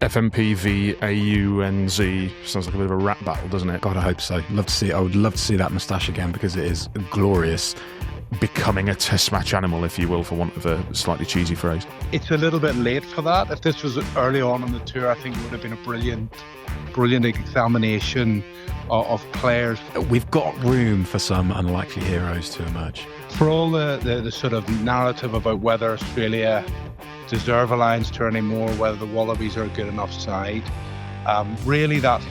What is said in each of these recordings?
FMP v AUNZ sounds like a bit of a rap battle, doesn't it? God, I hope so. Love to see it. I would love to see that moustache again because it is glorious. Becoming a test match animal, if you will, for want of a slightly cheesy phrase. It's a little bit late for that. If this was early on in the tour, I think it would have been a brilliant examination of players. We've got room for some unlikely heroes to emerge. For all the sort of narrative about whether Australia deserve a Lions tour anymore, whether the Wallabies are a good enough side, really that's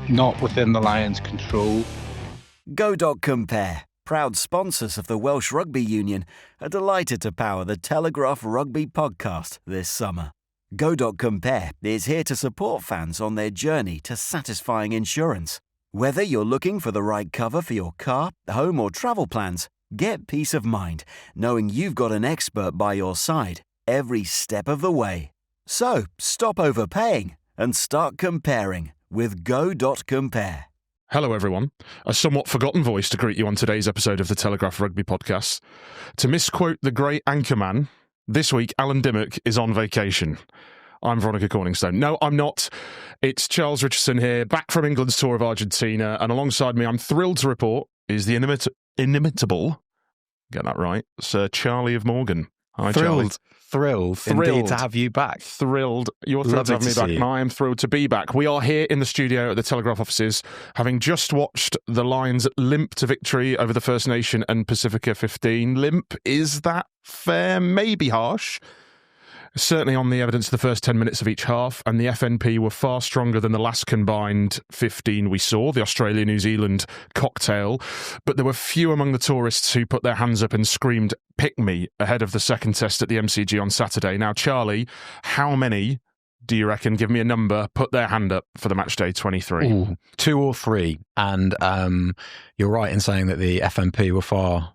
not within the Lions' control. Go.Compare, proud sponsors of the Welsh Rugby Union, are delighted to power the Telegraph Rugby Podcast this summer. Go.Compare is here to support fans on their journey to satisfying insurance. Whether you're looking for the right cover for your car, home or travel plans, get peace of mind knowing you've got an expert by your side every step of the way. So, stop overpaying and start comparing with Go.Compare. Hello, everyone. A somewhat forgotten voice to greet you on today's episode of the Telegraph Rugby Podcast. To misquote the great anchorman, this week Alan Dimmock is on vacation. I'm Veronica Corningstone. No, I'm not. It's Charles Richardson here, back from England's tour of Argentina, and alongside me, I'm thrilled to report, is the inimitable, get that right, Sir Charlie of Morgan. Hi, Charlie. Thrilled indeed to have you back. Thrilled. You're thrilled to have me back, and I am thrilled to be back. We are here in the studio at the Telegraph offices, having just watched the Lions limp to victory over the First Nation and Pasifika XV. Limp, is that fair? Maybe harsh. Certainly on the evidence of the first 10 minutes of each half, and the FNP were far stronger than the last combined 15 we saw, the Australia-New Zealand cocktail. But there were few among the tourists who put their hands up and screamed, "Pick me," ahead of the second test at the MCG on Saturday. Now, Charlie, how many do you reckon, give me a number, put their hand up for the matchday 23? Ooh, 2 or 3. And you're right in saying that the FNP were far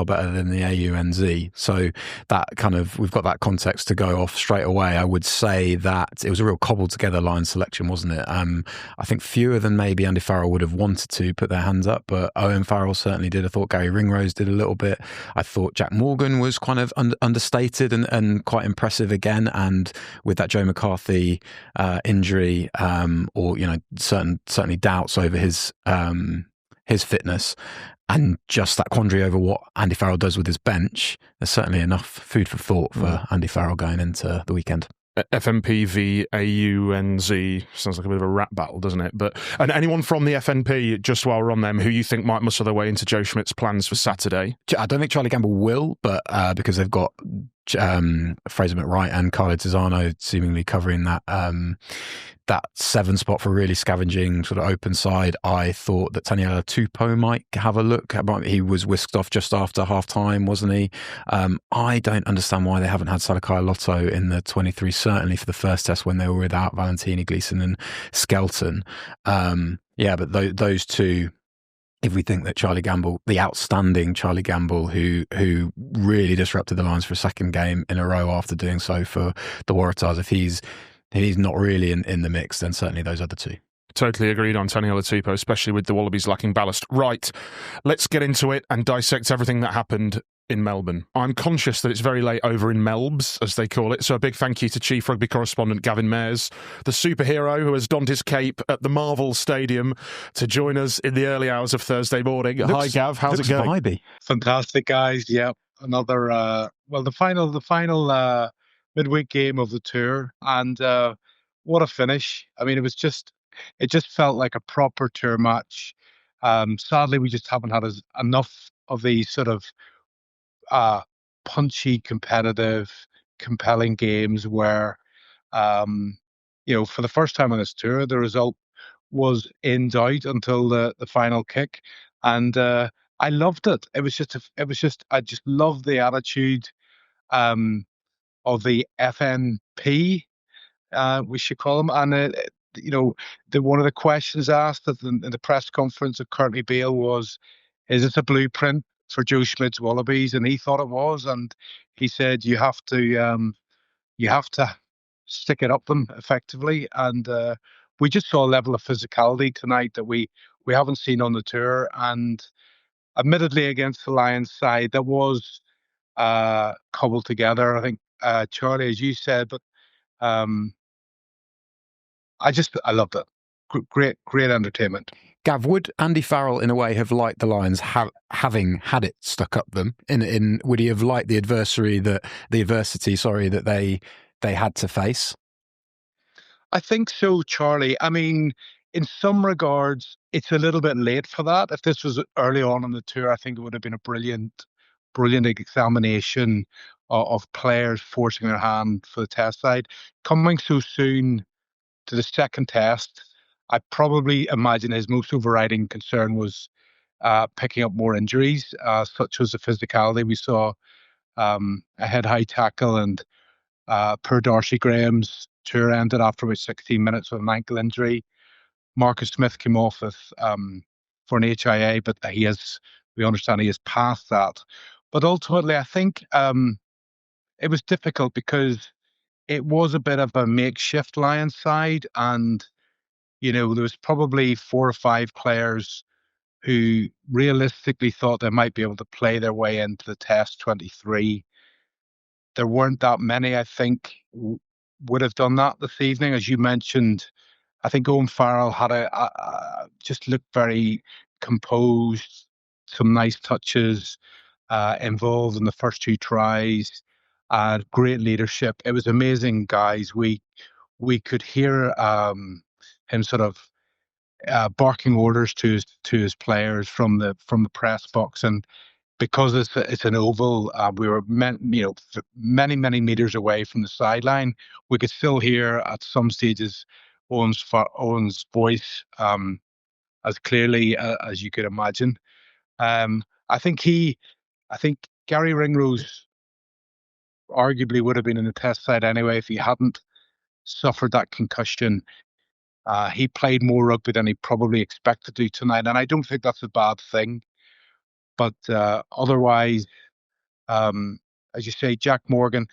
better than the AUNZ. So that kind of, we've got that context to go off straight away. I would say that it was a real cobbled together line selection, wasn't it? I think fewer than maybe Andy Farrell would have wanted to put their hands up, but Owen Farrell certainly did. I thought Gary Ringrose did a little bit. I thought Jack Morgan was kind of understated and quite impressive again. And with that Joe McCarthy injury, or certainly doubts over his fitness, and just that quandary over what Andy Farrell does with his bench, there's certainly enough food for thought for Andy Farrell going into the weekend. FNP v AUNZ sounds like a bit of a rap battle, doesn't it? And anyone from the FNP, just while we're on them, who you think might muscle their way into Joe Schmidt's plans for Saturday? I don't think Charlie Gamble will, but because they've got Fraser McWright and Carlo Tizzano seemingly covering that 7 spot for really scavenging sort of open side. I thought that Taniela Tupou might have a look. He was whisked off just after half time, wasn't he? I don't understand why they haven't had Salakai Lotto in the 23, certainly for the first test when they were without Valentini, Gleeson and Skelton. But those two, if we think that Charlie Gamble, the outstanding Charlie Gamble, who really disrupted the Lions for a second game in a row after doing so for the Waratahs, if he's not really in the mix, then certainly those other two. Totally agreed on Taniela Tupou, especially with the Wallabies lacking ballast. Right, let's get into it and dissect everything that happened in Melbourne. I'm conscious that it's very late over in Melbs, as they call it, so a big thank you to Chief Rugby Correspondent Gavin Mairs, the superhero who has donned his cape at the Marvel Stadium to join us in the early hours of Thursday morning. Hi Gav, how's it going? Vibey. Fantastic, guys. Yeah, another the final midweek game of the tour, and what a finish. I mean, it just felt like a proper tour match. Sadly, we just haven't had enough of these sort of punchy, competitive, compelling games where, for the first time on this tour, the result was in doubt until the final kick, and I loved it. It was just I just loved the attitude of the FNP, we should call them, and one of the questions asked in the press conference of Curtly Beale was, "Is it a blueprint for Joe Schmidt's Wallabies?" And he thought it was, and he said you have to stick it up them effectively. And we just saw a level of physicality tonight that we haven't seen on the tour. And admittedly, against the Lions side, that was cobbled together. I think Charlie, as you said, but I loved it. Great entertainment. Gav, would Andy Farrell in a way have liked the Lions having had it stuck up them? Would he have liked the adversity that they had to face? I think so, Charlie. I mean, in some regards, it's a little bit late for that. If this was early on in the tour, I think it would have been a brilliant examination of players forcing their hand for the test side. Coming so soon to the second test, I probably imagine his most overriding concern was picking up more injuries, such as the physicality. We saw a head-high tackle, and poor Darcy Graham's tour ended after about 16 minutes with an ankle injury. Marcus Smith came off with for an HIA, but we understand he has passed that. But ultimately, I think it was difficult because it was a bit of a makeshift Lions side, and there was probably 4 or 5 players who realistically thought they might be able to play their way into the Test 23. There weren't that many, I think, would have done that this evening. As you mentioned, I think Owen Farrell had just looked very composed, some nice touches, involved in the first 2 tries, great leadership. It was amazing, guys. We could hear him sort of barking orders to his players from the press box, and because it's an oval, we were many meters away from the sideline. We could still hear at some stages Owen's voice as clearly as you could imagine. I think Gary Ringrose arguably would have been in the test side anyway if he hadn't suffered that concussion. He played more rugby than he probably expected to tonight, and I don't think that's a bad thing. But otherwise, as you say, Jack Morgan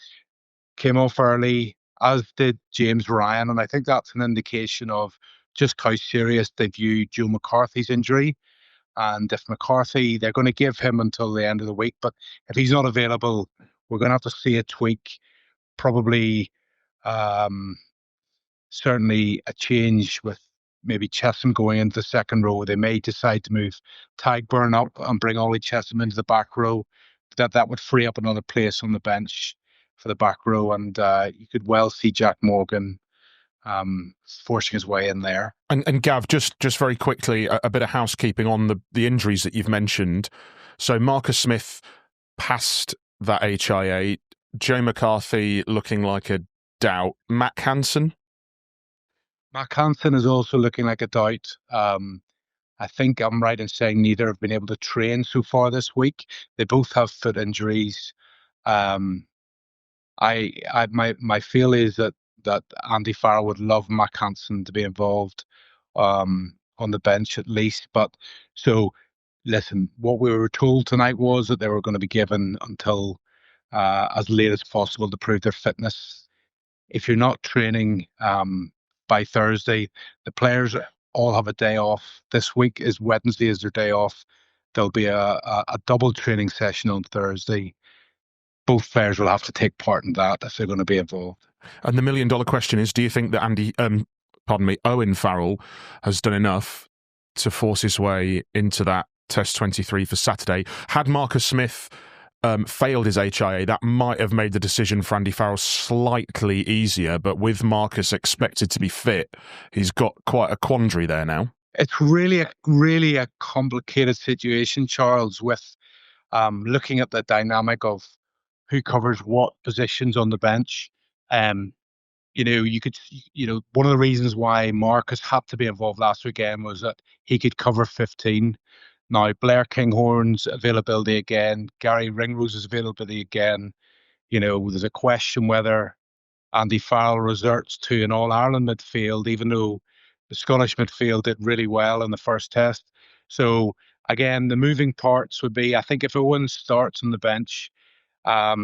came off early, as did James Ryan, and I think that's an indication of just how serious they view Joe McCarthy's injury. And if McCarthy, they're going to give him until the end of the week, but if he's not available, we're going to have to see a tweak, probably certainly a change with maybe Chesham going into the second row. They may decide to move Tagburn up and bring Ollie Chesham into the back row. That would free up another place on the bench for the back row, and you could well see Jack Morgan forcing his way in there. And Gav, just very quickly, a bit of housekeeping on the injuries that you've mentioned. So Marcus Smith passed that HIA. Joe McCarthy looking like a doubt. Matt Hansen? Matt Hansen is also looking like a doubt. I think I'm right in saying neither have been able to train so far this week. They both have foot injuries. My feel is that Andy Farrell would love Matt Hansen to be involved on the bench at least. But so listen, what we were told tonight was that they were going to be given until as late as possible to prove their fitness. If you're not training by Thursday, the players all have a day off. This week is Wednesday is their day off. There'll be a double training session on Thursday. Both players will have to take part in that if they're going to be involved. And the $1 million question is, do you think that Owen Farrell has done enough to force his way into that Test 23 for Saturday? Had Marcus Smith failed his HIA, that might have made the decision for Andy Farrell slightly easier, but with Marcus expected to be fit, he's got quite a quandary there now. It's really a complicated situation, Charles, with looking at the dynamic of who covers what positions on the bench. One of the reasons why Marcus had to be involved last weekend was that he could cover 15. Now, Blair Kinghorn's availability again, Gary Ringrose's availability again. There's a question whether Andy Farrell resorts to an All-Ireland midfield, even though the Scottish midfield did really well in the first test. So, again, the moving parts would be, I think if Owen starts on the bench, I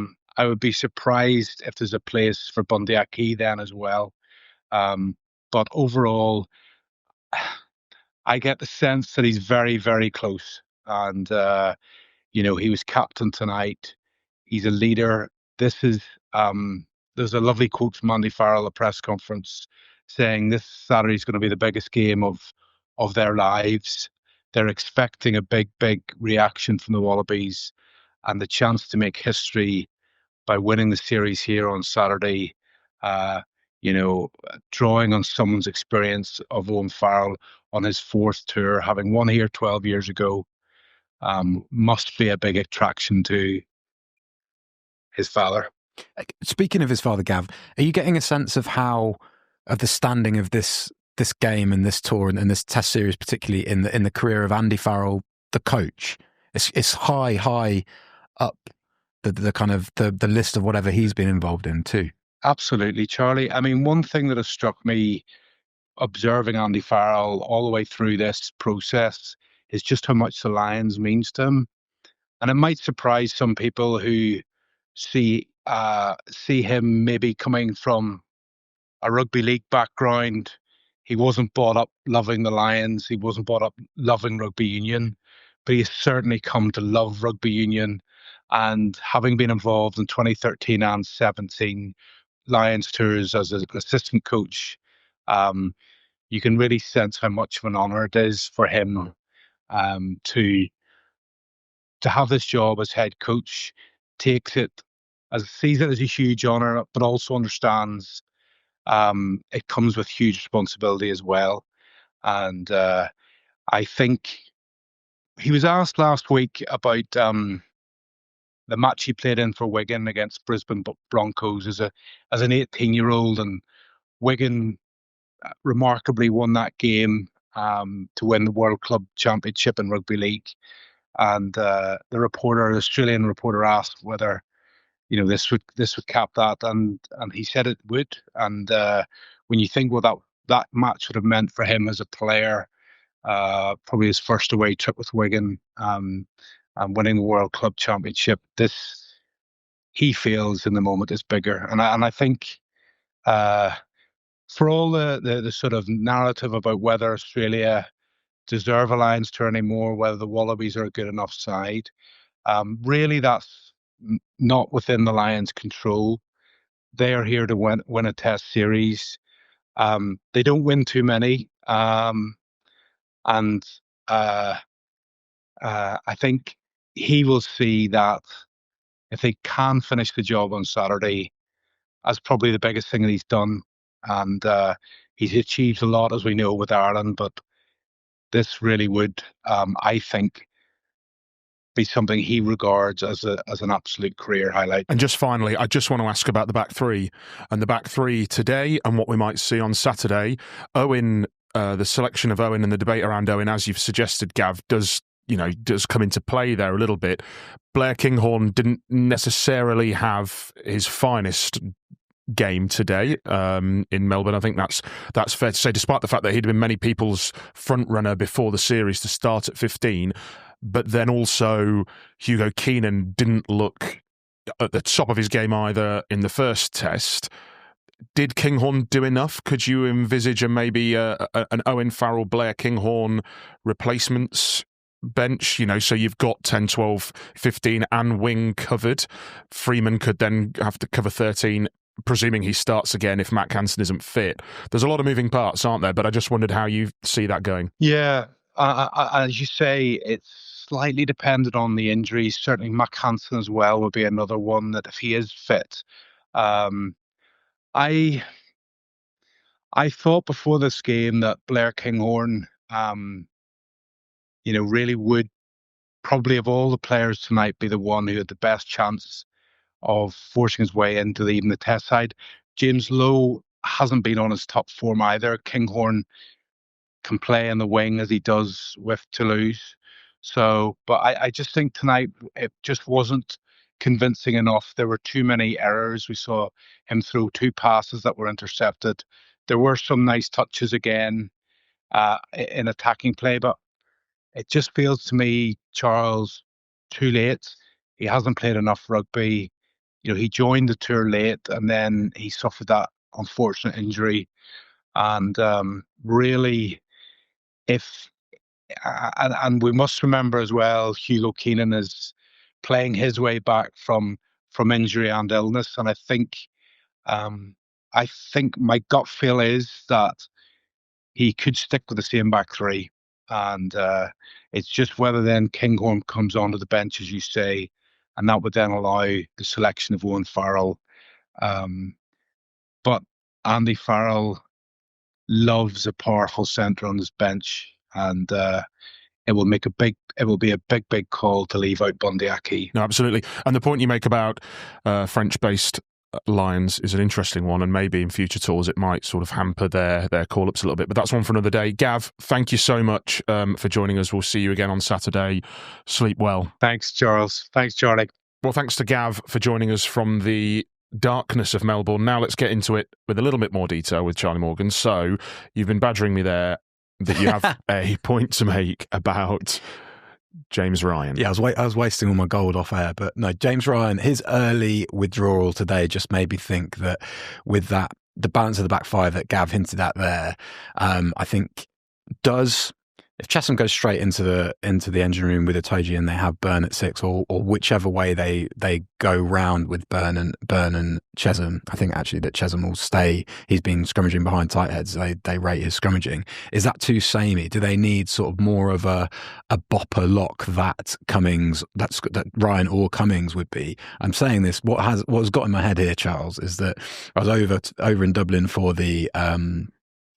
would be surprised if there's a place for Bundy Aki then as well. But overall, I get the sense that he's very, very close. And, he was captain tonight. He's a leader. This is, there's a lovely quote from Andy Farrell at the press conference saying this Saturday is going to be the biggest game of their lives. They're expecting a big reaction from the Wallabies, and the chance to make history by winning the series here on Saturday. Drawing on someone's experience of Owen Farrell on his 4th tour, having won here 12 years ago, must be a big attraction to his father. Speaking of his father, Gav, are you getting a sense of the standing of this game and this tour and this Test series, particularly in the career of Andy Farrell, the coach? It's high up the kind of the list of whatever he's been involved in too. Absolutely, Charlie. I mean, one thing that has struck me observing Andy Farrell all the way through this process is just how much the Lions means to him. And it might surprise some people who see him maybe coming from a rugby league background. He wasn't brought up loving the Lions. He wasn't brought up loving rugby union, but he has certainly come to love rugby union. And having been involved in 2013 and 17 Lions tours as an assistant coach, you can really sense how much of an honour it is for him to have this job as head coach. Sees it as a huge honour, but also understands it comes with huge responsibility as well. And I think he was asked last week about the match he played in for Wigan against Brisbane Broncos as an 18-year-old, and Wigan remarkably won that game to win the World Club Championship in Rugby League. And the Australian reporter asked whether this would cap that, and he said it would. And when you think what that match would have meant for him as a player, probably his first away trip with Wigan, and winning the World Club Championship, this he feels in the moment is bigger. And I think for all the sort of narrative about whether Australia deserve a Lions tour anymore, whether the Wallabies are a good enough side, really that's not within the Lions' control. They are here to win a Test series. They don't win too many, and I think he will see that if they can finish the job on Saturday, that's probably the biggest thing that he's done. And he's achieved a lot, as we know, with Ireland, but this really would, I think, be something he regards as an absolute career highlight. And just finally, I just want to ask about the back three and the back three today and what we might see on Saturday. Owen, the selection of Owen and the debate around Owen, as you've suggested, Gav, does come into play there a little bit. Blair Kinghorn didn't necessarily have his finest game today in Melbourne. I think that's fair to say, despite the fact that he'd been many people's front runner before the series to start at 15. But then also Hugo Keenan didn't look at the top of his game either in the first Test. Did Kinghorn do enough? Could you envisage maybe an Owen Farrell, Blair Kinghorn replacements bench? So you've got 10, 12, 15 and wing covered. Freeman could then have to cover 13, presuming he starts again if Matt Hansen isn't fit. There's a lot of moving parts, aren't there? But I just wondered how you see that going. Yeah, as you say, it's slightly dependent on the injuries. Certainly Matt Hansen as well would be another one that if he is fit. I thought before this game that Blair Kinghorn, really would probably of all the players tonight be the one who had the best chance of forcing his way into even the Test side. James Lowe hasn't been on his top form either. Kinghorn can play in the wing as he does with Toulouse. So, but I just think tonight it just wasn't convincing enough. There were too many errors. We saw him throw 2 passes that were intercepted. There were some nice touches again in attacking play, but it just feels to me, Charles, too late. He hasn't played enough rugby. He joined the tour late and then he suffered that unfortunate injury. And really, and we must remember as well, Hugo Keenan is playing his way back from injury and illness. And I think I think my gut feel is that he could stick with the same back three. And it's just whether then Kinghorn comes onto the bench, as you say, and that would then allow the selection of Owen Farrell. But Andy Farrell loves a powerful centre on his bench, and it will be a big call to leave out Bundyaki. No, absolutely. And the point you make about French-based Lions is an interesting one, and maybe in future tours it might sort of hamper their call-ups a little bit, but that's one for another day. Gav, thank you so much for joining us. We'll see you again on Saturday. Sleep well. Thanks, Charles. Thanks, Charlie. Well, thanks to Gav for joining us from the darkness of Melbourne. Now let's get into it with a little bit more detail with Charlie Morgan. So you've been badgering me there that you have a point to make about James Ryan. Yeah, I was wasting all my gold off air, but no, James Ryan, his early withdrawal today just made me think that with that, the balance of the back five that Gav hinted at there, I think if Chesham goes straight into the engine room with Itoje and they have Byrne at 6, or whichever way they go round with Byrne and Chesham, I think actually that Chesham will stay. He's been scrummaging behind tight heads. They rate his scrummaging. Is that too samey? Do they need sort of more of a bopper lock that Ryan or Cummings would be? I'm saying this. What has got in my head here, Charles, is that I was over in Dublin for the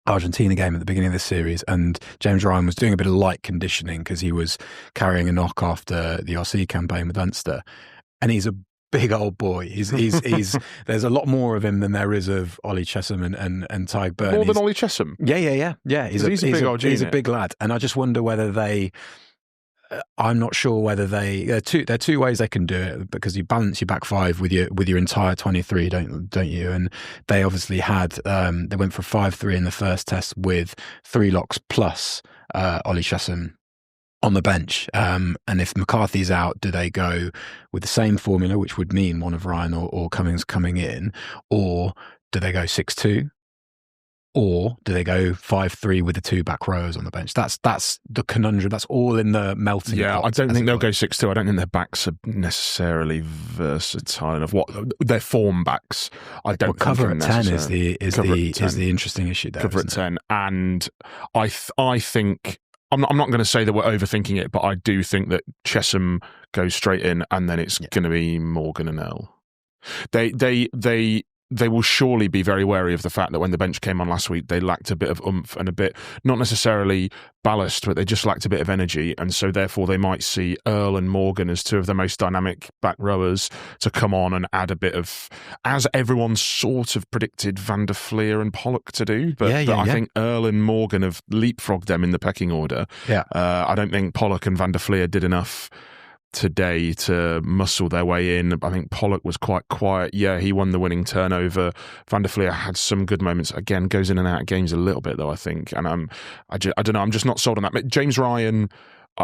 Argentina game at the beginning of this series, and James Ryan was doing a bit of light conditioning because he was carrying a knock after the RC campaign with Ulster, and he's a big old boy. He's there's a lot more of him than there is of Ollie Chesham and Tyg Byrne. More than Ollie Chesham? Yeah. He's a big old unit. He's a big lad, and I just wonder whether they. I'm not sure whether there are two ways they can do it, because you balance your back five with your entire 23, don't you? And they obviously had they went for 5-3 in the first test with 3 locks plus Ollie Chesham on the bench. And if McCarthy's out, do they go with the same formula, which would mean one of Ryan or Cummings coming in, or do they go 6-2? Or do they go 5-3 with the 2 back rowers on the bench? That's the conundrum. That's all in the melting pot. Yeah, I don't think they'll go 6-2. I don't think their backs are necessarily versatile enough. What their form backs, I don't. Well, cover at 10 is the interesting issue there. Cover at 10, and I think I'm not going to say that we're overthinking it, but I do think that Chesham goes straight in, and then it's going to be Morgan and Earl. They will surely be very wary of the fact that when the bench came on last week, they lacked a bit of oomph and a bit, not necessarily ballast, but they just lacked a bit of energy. And so therefore they might see Earl and Morgan as 2 of the most dynamic back rowers to come on and add a bit of, as everyone sort of predicted Van der Fleer and Pollock to do. But I think Earl and Morgan have leapfrogged them in the pecking order. Yeah. I don't think Pollock and Van der Fleer did enough today to muscle their way in. I think Pollock was quite quiet. Yeah, he won the winning turnover. Van der Fleer had some good moments. Again, goes in and out of games a little bit though, I think. And I don't know. I'm just not sold on that. James Ryan,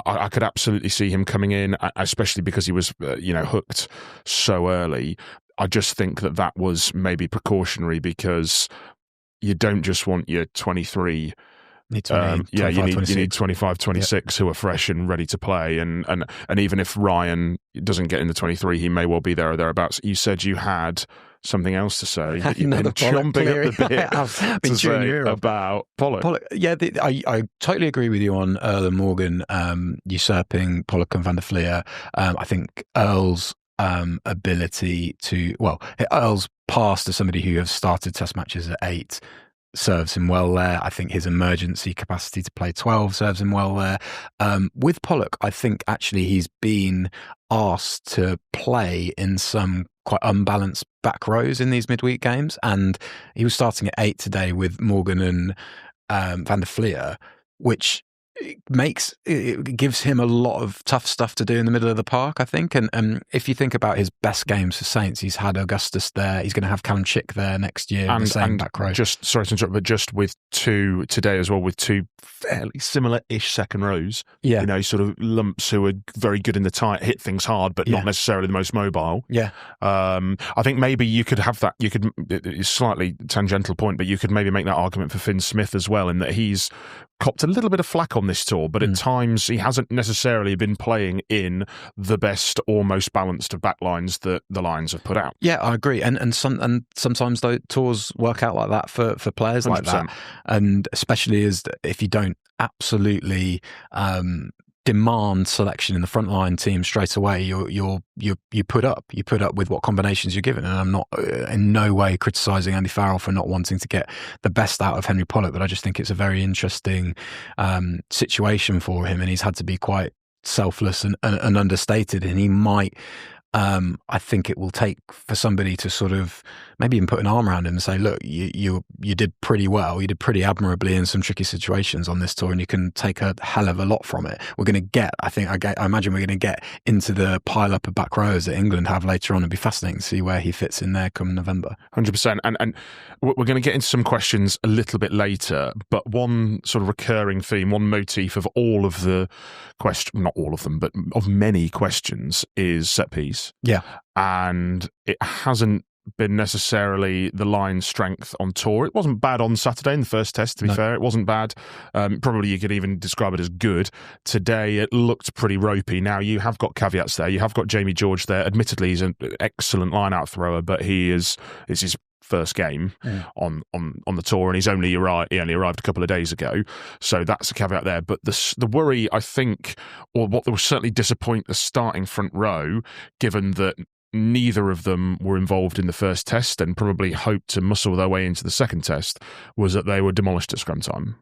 I could absolutely see him coming in, especially because he was hooked so early. I just think that was maybe precautionary, because you don't just want your 23. You need 25, 26 who are fresh and ready to play, and even if Ryan doesn't get in the 23, he may well be there or thereabouts. You said you had something else to say. You've been chomping at the bit I've been chewing your ear about Pollock. Yeah, I totally agree with you on Earl and Morgan usurping Pollock and Van der Fleer. I think Earl's ability to, Earl's pass to somebody who has started test matches at 8 serves him well there. I think his emergency capacity to play 12 serves him well there. With Pollock, I think actually he's been asked to play in some quite unbalanced back rows in these midweek games, and he was starting at 8 today with Morgan and Van der Fleer, which gives him a lot of tough stuff to do in the middle of the park, I think. And if you think about his best games for Saints, he's had Augustus there. He's going to have Callum Chick there next year in the same back row. Sorry to interrupt, but just with 2 today as well, with 2 fairly similar-ish second rows. Yeah. Sort of lumps who are very good in the tight, hit things hard, but not necessarily the most mobile. Yeah. I think maybe you could have that. It's a slightly tangential point, but you could maybe make that argument for Finn Smith as well, in that he's copped a little bit of flack on this tour, but at times he hasn't necessarily been playing in the best or most balanced of backlines that the Lions have put out. Yeah, I agree. And sometimes though tours work out like that for players 100%. Like that. And especially if you don't absolutely demand selection in the frontline team straight away, you put up with what combinations you're given. And I'm not in no way criticising Andy Farrell for not wanting to get the best out of Henry Pollock, but I just think it's a very interesting situation for him, and he's had to be quite selfless and understated, and he might. I think it will take for somebody to sort of maybe even put an arm around him and say, look, you did pretty well. You did pretty admirably in some tricky situations on this tour, and you can take a hell of a lot from it. We're going to get, I imagine we're going to get into the pile up of back rows that England have later on. It'd be fascinating to see where he fits in there come November. 100%. And we're going to get into some questions a little bit later, but one sort of recurring theme, one motif of all of the questions, not all of them, but of many questions, is set piece. Yeah. And it hasn't been necessarily the Lions' strength on tour. It wasn't bad on Saturday in the first test, to be fair. It wasn't bad. Probably you could even describe it as good. Today, it looked pretty ropey. Now, you have got caveats there. You have got Jamie George there. Admittedly, he's an excellent line-out thrower, but it's his first game on the tour, and he only arrived a couple of days ago, so that's a caveat there. But the worry, I think, or what will certainly disappoint the starting front row, given that neither of them were involved in the first test and probably hoped to muscle their way into the second test, was that they were demolished at scrum time.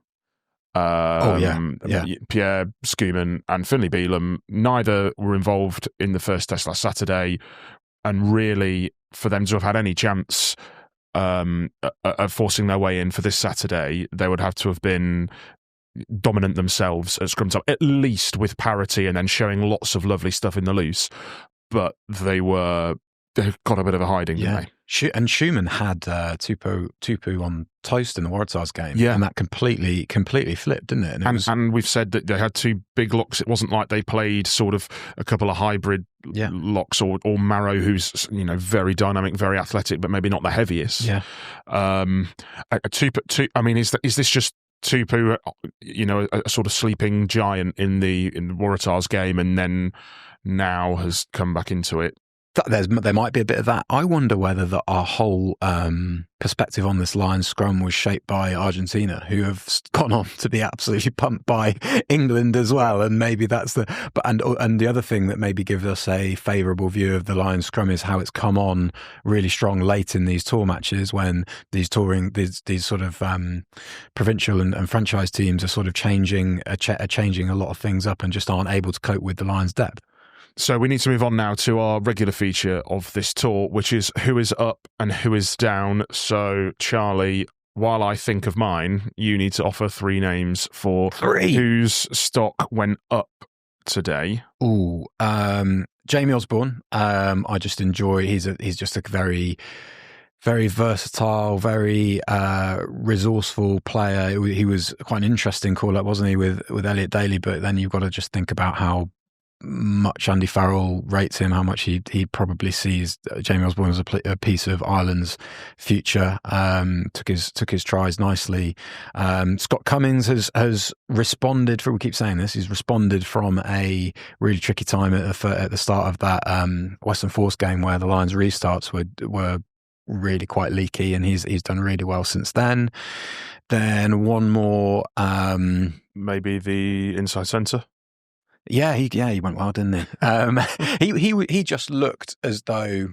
Pierre Schoeman and Finlay Bealham, neither were involved in the first test last Saturday, and really for them to have had any chance of forcing their way in for this Saturday, they would have to have been dominant themselves at scrum time, at least with parity, and then showing lots of lovely stuff in the loose. But they've got a bit of a hiding, didn't they? And Schumann had Tupu on toast in the Waratahs game, and that completely flipped, didn't it? And we've said that they had two big locks. It wasn't like they played sort of a couple of hybrid locks, or Marrow, who's very dynamic, very athletic, but maybe not the heaviest. Yeah. Tupu, I mean, is this just Tupu, a sort of sleeping giant in the Waratahs game, and then now has come back into it? There might be a bit of that. I wonder whether our whole perspective on this Lions scrum was shaped by Argentina, who have gone on to be absolutely pumped by England as well. And maybe that's and the other thing that maybe gives us a favourable view of the Lions scrum is how it's come on really strong late in these tour matches, when these sort of provincial and franchise teams are sort of changing a lot of things up and just aren't able to cope with the Lions' depth. So we need to move on now to our regular feature of this tour, which is who is up and who is down. So, Charlie, while I think of mine, you need to offer three names for whose stock went up today. Ooh, Jamie Osborne. I just enjoy. He's just a very, very versatile, very resourceful player. He was quite an interesting call-up, wasn't he, with Elliot Daly? But then you've got to just think about how much Andy Farrell rates him, how much he probably sees Jamie Osborne as a piece of Ireland's future. Took his tries nicely. Scott Cummings has responded. We keep saying this. He's responded from a really tricky time at the start of that Western Force game where the Lions restarts were really quite leaky, and he's done really well since then. Then one more, maybe the inside centre. Yeah, he went well, didn't he? He just looked as though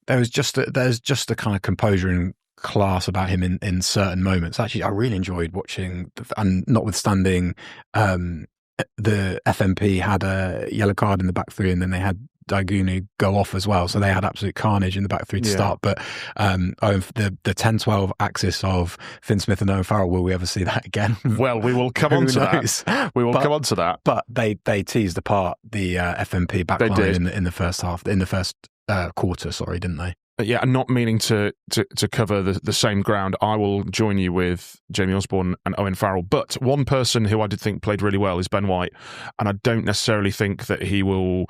there's just a kind of composure and class about him in certain moments. Actually, I really enjoyed watching, and notwithstanding, the FNP had a yellow card in the back three, and then they had Daigunu go off as well, so they had absolute carnage in the back three to start. But the 10-12 axis of Finn Smith and Owen Farrell, will we ever see that again? Well, we will come on to that. We will come on to that. But they teased apart the FNP backline in the first half, in the first quarter, didn't they? Yeah, and not meaning to cover the same ground, I will join you with Jamie Osborne and Owen Farrell. But one person who I did think played really well is Ben White, and I don't necessarily think that he will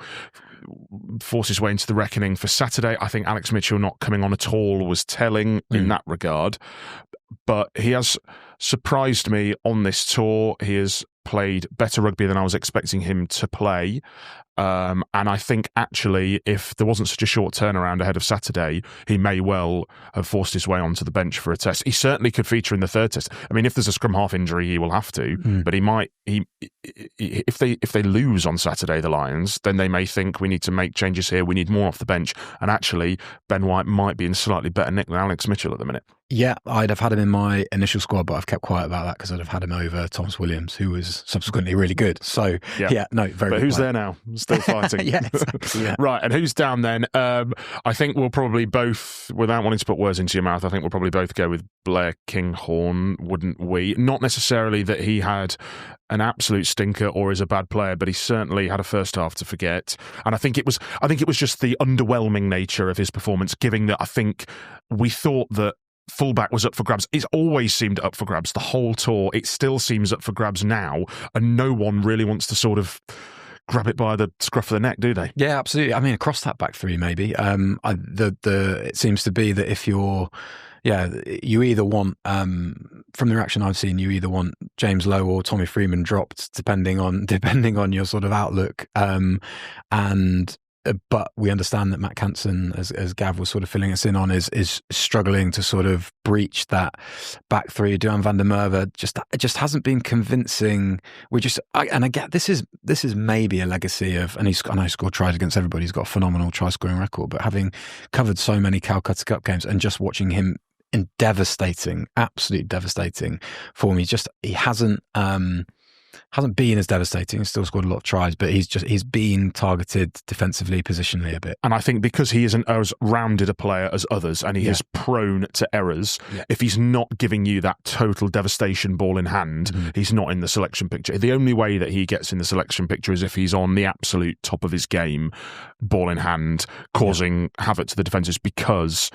force his way into the reckoning for Saturday. I think Alex Mitchell not coming on at all was telling in that regard. But he has surprised me on this tour. He has played better rugby than I was expecting him to play. And I think actually, if there wasn't such a short turnaround ahead of Saturday, he may well have forced his way onto the bench for a test. He certainly could feature in the third test. I mean, if there's a scrum half injury, he will have to. But he might. If they lose on Saturday, the Lions, then they may think we need to make changes here. We need more off the bench. And actually, Ben White might be in slightly better nick than Alex Mitchell at the minute. Yeah, I'd have had him in my initial squad, but I've kept quiet about that because I'd have had him over Thomas Williams, who was subsequently really good. So, very But good who's player. there now? Still fighting. Yeah, exactly, yeah. Right, and who's down then? I think we'll probably both, without wanting to put words into your mouth, I think we'll probably both go with Blair Kinghorn, wouldn't we? Not necessarily that he had an absolute stinker or is a bad player, but he certainly had a first half to forget. And I think it was just the underwhelming nature of his performance, given that I think we thought that fullback was up for grabs. It's always seemed up for grabs the whole tour. It still seems up for grabs now, and no one really wants to sort of grab it by the scruff of the neck, do they? Yeah, absolutely. I mean, across that back three, maybe. It seems to be that if you're, you either want, from the reaction I've seen, you either want James Lowe or Tommy Freeman dropped, depending on your sort of outlook, but we understand that Matt Canson, as Gav was sort of filling us in on, is struggling to sort of breach that back three. Duan van der Merwe just hasn't been convincing. And again, this is maybe a legacy of, and I know he scored tries against everybody. He's got a phenomenal try scoring record, but having covered so many Calcutta Cup games and just watching him in absolutely devastating form, he hasn't been as devastating. He's still scored a lot of tries, but he's been targeted defensively, positionally a bit. And I think because he isn't as rounded a player as others, and he is prone to errors, if he's not giving you that total devastation ball in hand, he's not in the selection picture. The only way that he gets in the selection picture is if he's on the absolute top of his game, ball in hand, causing havoc to the defences, because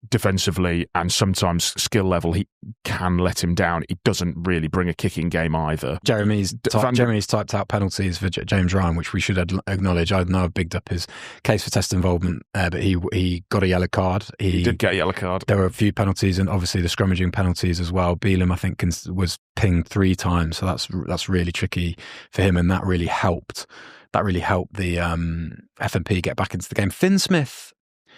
defensively and sometimes skill level, he can let him down. He doesn't really bring a kicking game either. Jeremy's typed out penalties for James Ryan, which we should acknowledge. I know I've bigged up his case for test involvement, but he got a yellow card. He did get a yellow card. There were a few penalties, and obviously the scrummaging penalties as well. Beelum, I think, was pinged 3 times, so that's really tricky for him, and that really helped. That really helped the FNP get back into the game. Finn Smith,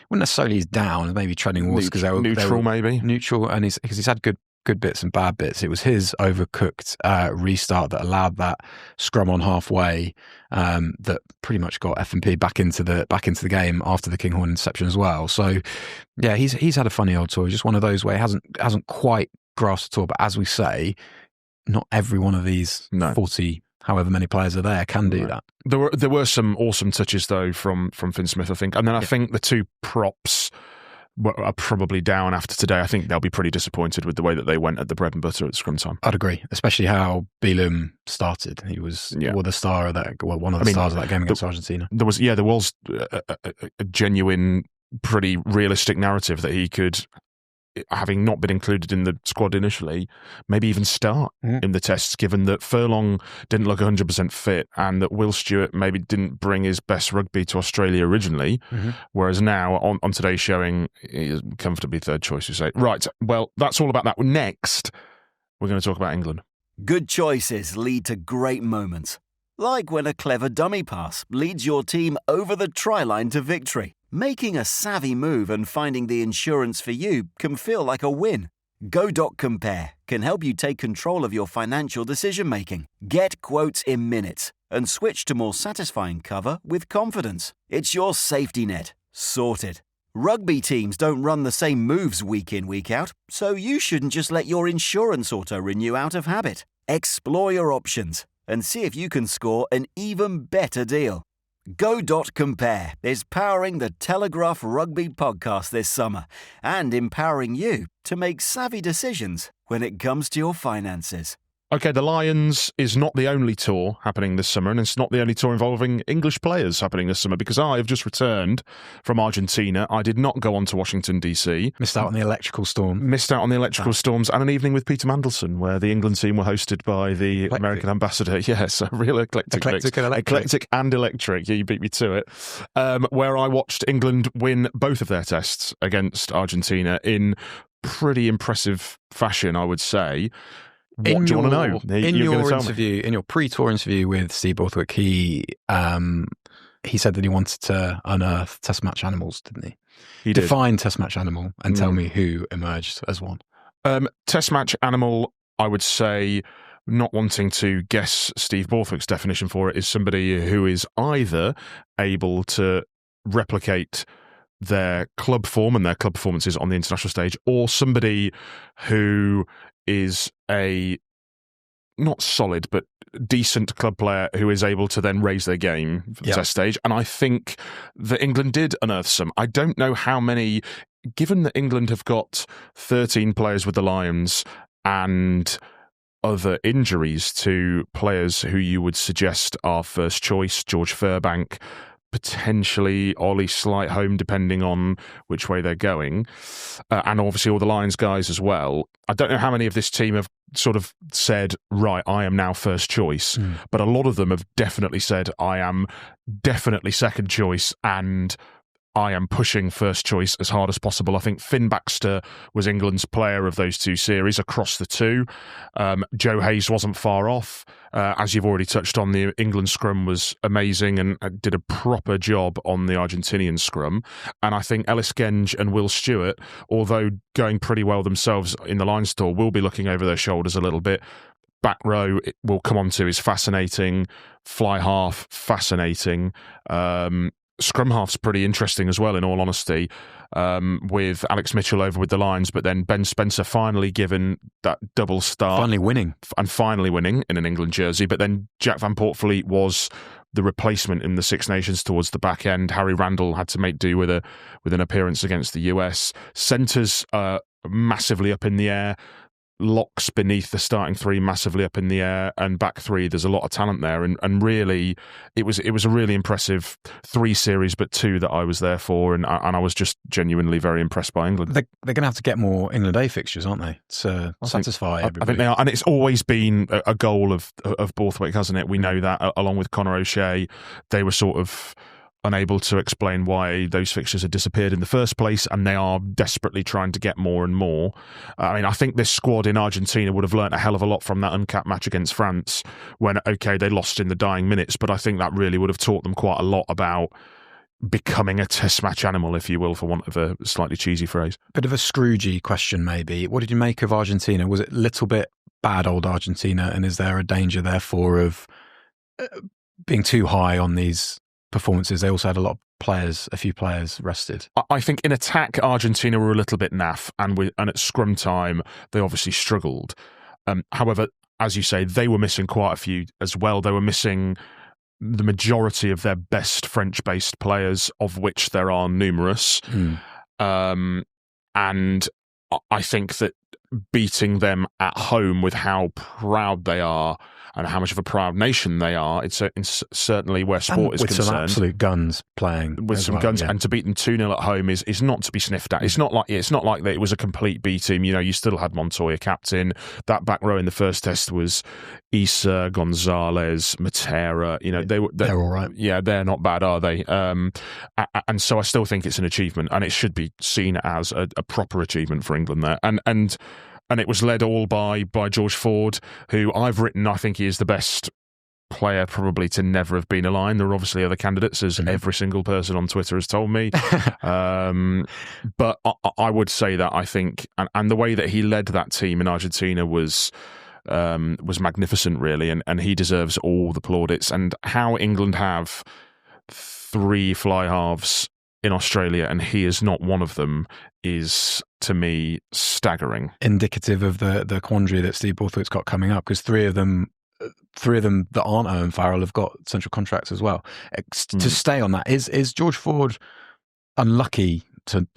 wouldn't necessarily he's down, maybe treading water because they were neutral, and because he's had good bits and bad bits. It was his overcooked restart that allowed that scrum on halfway that pretty much got FNP back into the game after the Kinghorn interception as well. So yeah, he's had a funny old tour. He's just one of those where he hasn't quite grasped at all. But as we say, not every one of these 40. However many players are there can do that. There were some awesome touches though from Finn Smith, I think, and then I think the 2 props are probably down after today. I think they'll be pretty disappointed with the way that they went at the bread and butter at scrum time. I'd agree, especially how Beelum started. He was the star of that. Well, one of the stars of that game against Argentina. There was a genuine, pretty realistic narrative that he could, having not been included in the squad initially, maybe even start in the tests, given that Furlong didn't look 100% fit and that Will Stewart maybe didn't bring his best rugby to Australia originally, whereas now on today's showing, he is comfortably third choice, you say. Right, well, that's all about that. Next, we're going to talk about England. Good choices lead to great moments. Like when a clever dummy pass leads your team over the try line to victory. Making a savvy move and finding the insurance for you can feel like a win. Go.compare can help you take control of your financial decision-making. Get quotes in minutes and switch to more satisfying cover with confidence. It's your safety net. Sorted. Rugby teams don't run the same moves week in, week out, so you shouldn't just let your insurance auto-renew out of habit. Explore your options and see if you can score an even better deal. Go.compare is powering the Telegraph Rugby Podcast this summer and empowering you to make savvy decisions when it comes to your finances. Okay, the Lions is not the only tour happening this summer, and it's not the only tour involving English players happening this summer, because I have just returned from Argentina. I did not go on to Washington, D.C. Missed out on the electrical storms and an evening with Peter Mandelson, where the England team were hosted by the American ambassador. Yes, a real eclectic and electric. Yeah, you beat me to it. Where I watched England win both of their tests against Argentina in pretty impressive fashion, I would say. What do you want to know? In your interview, in your pre-tour interview with Steve Borthwick, he said that he wanted to unearth test match animals, didn't he? He did. Define test match animal and tell me who emerged as one. Test match animal, I would say, not wanting to guess Steve Borthwick's definition for it, is somebody who is either able to replicate their club form and their club performances on the international stage, or somebody who is a not solid but decent club player who is able to then raise their game for the test stage. And I think that England did unearth some. I don't know how many, given that England have got 13 players with the Lions and other injuries to players who you would suggest are first choice, George Furbank, potentially Ollie Slightholme, depending on which way they're going, and obviously all the Lions guys as well. I don't know how many of this team have sort of said, right, I am now first choice, but a lot of them have definitely said, I am definitely second choice, and I am pushing first choice as hard as possible. I think Finn Baxter was England's player of those two series across the two. Joe Hayes wasn't far off. As you've already touched on, the England scrum was amazing and did a proper job on the Argentinian scrum. And I think Ellis Genge and Will Stewart, although going pretty well themselves in the Lions tour, will be looking over their shoulders a little bit. Back row, it will come on to, is fascinating. Fly half, fascinating. Scrum half's pretty interesting as well, in all honesty, with Alex Mitchell over with the Lions, but then Ben Spencer finally given that double start. Finally winning in an England jersey. But then Jack Van Poortvliet was the replacement in the Six Nations towards the back end. Harry Randall had to make do with an appearance against the US. Centres massively up in the air. Locks beneath the starting three massively up in the air, and back three, there's a lot of talent there, and really it was a really impressive 3 series, but 2 that I was there for, and I was just genuinely very impressed by England. They're going to have to get more England A fixtures, aren't they, to satisfy everybody? I think they are, and it's always been a goal of Borthwick, hasn't it? We know that, along with Conor O'Shea, they were sort of unable to explain why those fixtures had disappeared in the first place, and they are desperately trying to get more and more. I mean, I think this squad in Argentina would have learnt a hell of a lot from that uncapped match against France when, okay, they lost in the dying minutes, but I think that really would have taught them quite a lot about becoming a test match animal, if you will, for want of a slightly cheesy phrase. Bit of a Scroogey question, maybe. What did you make of Argentina? Was it a little bit bad old Argentina, and is there a danger, therefore, of being too high on these performances? They also had a few players rested. I think in attack, Argentina were a little bit naff, and at scrum time, they obviously struggled. However, as you say, they were missing quite a few as well. They were missing the majority of their best French-based players, of which there are numerous. And I think that beating them at home with how proud they are and how much of a proud nation they are, it's certainly where sport is concerned. With some absolute guns playing. With some guns, and to beat them 2-0 at home is not to be sniffed at. It's not like that it was a complete B team. You know, you still had Montoya captain. That back row in the first test was Issa, Gonzalez, Matera. You know, they're all right. Yeah, they're not bad, are they? And so I still think it's an achievement, and it should be seen as a proper achievement for England there. And it was led all by George Ford, who I've written, I think he is the best player probably to never have been a Lion. There are obviously other candidates, as every single person on Twitter has told me. But I would say that I think, and the way that he led that team in Argentina was magnificent, really, and he deserves all the plaudits. And how England have 3 fly halves in Australia, and he is not one of them, is, to me, staggering. Indicative of the quandary that Steve Borthwick's got coming up, because three of them that aren't Owen Farrell have got central contracts as well. To stay on that, is George Ford unlucky to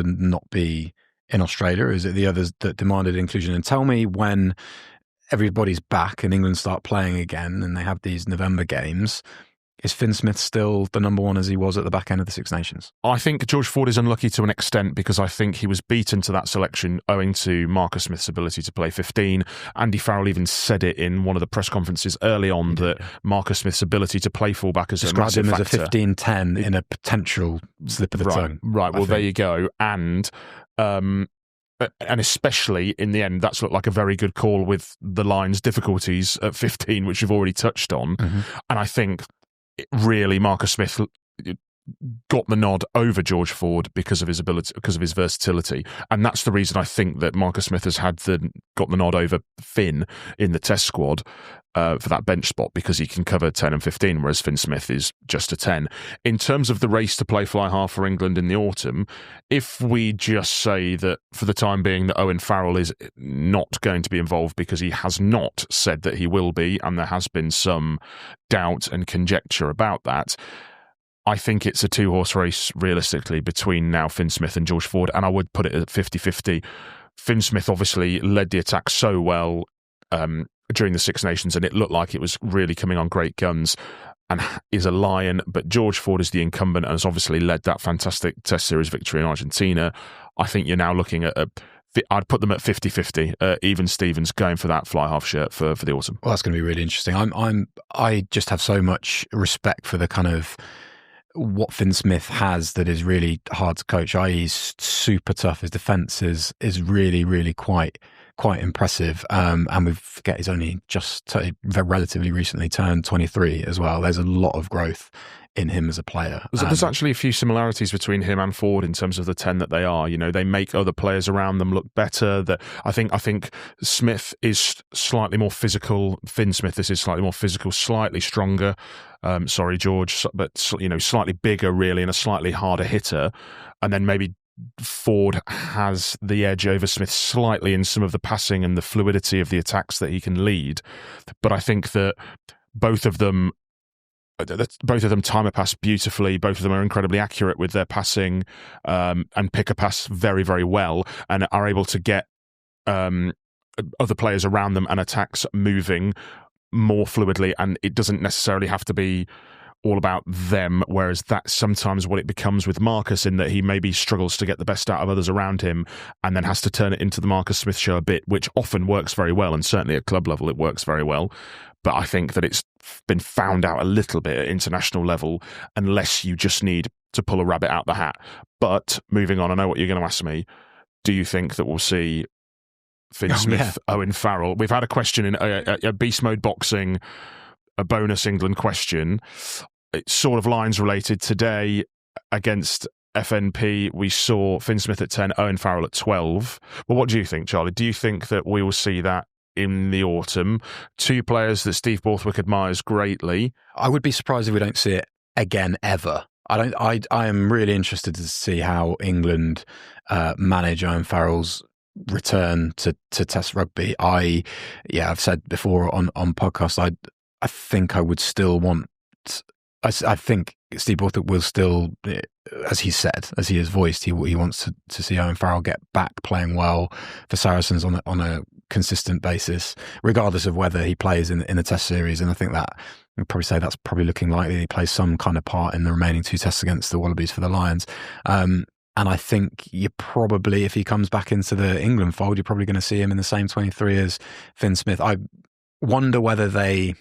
not be in Australia? Is it the others that demanded inclusion? And tell me, when everybody's back and England start playing again and they have these November games, is Finn Smith still the number one as he was at the back end of the Six Nations? I think George Ford is unlucky to an extent, because I think he was beaten to that selection owing to Marcus Smith's ability to play 15. Andy Farrell even said it in one of the press conferences early on, that Marcus Smith's ability to play fullback is a massive factor. Described him as a 15-10 in a potential slip of the tongue. Right, well, there you go. And and especially in the end, that's looked like a very good call with the Lions' difficulties at 15, which you've already touched on. Mm-hmm. And I think really Marcus Smith got the nod over George Ford because of his ability, because of his versatility, and that's the reason I think that Marcus Smith has got the nod over Finn in the Test squad for that bench spot, because he can cover 10 and 15, whereas Finn Smith is just a 10. In terms of the race to play fly half for England in the autumn, if we just say that for the time being that Owen Farrell is not going to be involved because he has not said that he will be, and there has been some doubt and conjecture about that, I think it's a two-horse race, realistically, between now Finn Smith and George Ford, and I would put it at 50-50. Finn Smith obviously led the attack so well during the Six Nations, and it looked like it was really coming on great guns, and is a lion, but George Ford is the incumbent and has obviously led that fantastic Test Series victory in Argentina. I think you're now looking at I'd put them at 50-50. Even Stevens going for that fly half shirt for the autumn. Well, that's going to be really interesting. I just have so much respect for the kind of what Finn Smith has that is really hard to coach. He's super tough. His defence is really, really quite impressive. And we forget he's only just relatively recently turned 23 as well. There's a lot of growth in him as a player. There's actually a few similarities between him and Ford in terms of the 10 that they are. You know, they make other players around them look better. That I think Smith is slightly more physical. Finn Smith is slightly more physical, slightly stronger. Sorry, George, but slightly bigger, really, and a slightly harder hitter. And then maybe Ford has the edge over Smith slightly in some of the passing and the fluidity of the attacks that he can lead. But I think that both of them time a pass beautifully. Both of them are incredibly accurate with their passing and pick a pass very, very well, and are able to get other players around them and attacks moving more fluidly. And it doesn't necessarily have to be all about them, whereas that's sometimes what it becomes with Marcus, in that he maybe struggles to get the best out of others around him and then has to turn it into the Marcus Smith show a bit, which often works very well, and certainly at club level it works very well. But I think that it's been found out a little bit at international level, unless you just need to pull a rabbit out the hat. But moving on, I know what you're going to ask me. Do you think that we'll see Finn Smith, Owen Farrell? We've had a question in a Beast Mode Boxing, a bonus England question. It's sort of lines related. Today against FNP, we saw Finn Smith at 10, Owen Farrell at 12. Well, what do you think, Charlie? Do you think that we will see that in the autumn? Two players that Steve Borthwick admires greatly. I would be surprised if we don't see it again ever. I am really interested to see how England manage Owen Farrell's return to Test rugby. I've said before on podcast, I think I would still want. I think Steve Borthwick will still, as he has voiced, he wants to see Owen Farrell get back playing well for Saracens on a consistent basis, regardless of whether he plays in the Test series. And I think that we'd probably say that's probably looking likely. He plays some kind of part in the remaining two tests against the Wallabies for the Lions. And I think you're probably, if he comes back into the England fold, you're probably going to see him in the same 23 as Finn Smith. I wonder whether they,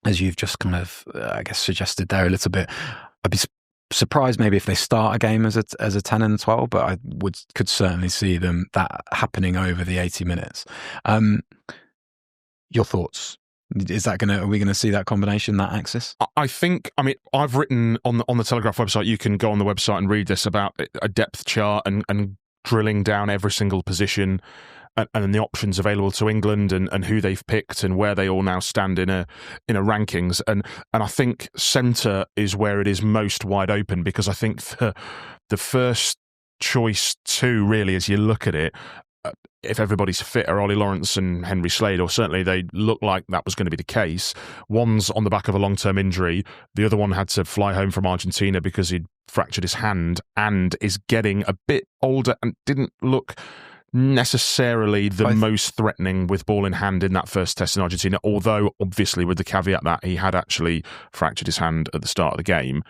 as you've just kind of, suggested there a little bit, I'd be surprised maybe if they start a game as a 10 and 12, but I could certainly see that happening over the 80 minutes. Your thoughts? Are we going to see that combination, that axis? I've written on the Telegraph website, you can go on the website and read this, about a depth chart and drilling down every single position and the options available to England and who they've picked and where they all now stand in a rankings. And I think centre is where it is most wide open, because I think the first choice two, really, as you look at it, if everybody's fit, are Ollie Lawrence and Henry Slade, or certainly they look like that was going to be the case. One's on the back of a long-term injury. The other one had to fly home from Argentina because he'd fractured his hand and is getting a bit older and didn't look necessarily the most threatening with ball in hand in that first test in Argentina, although obviously with the caveat that he had actually fractured his hand at the start of the game.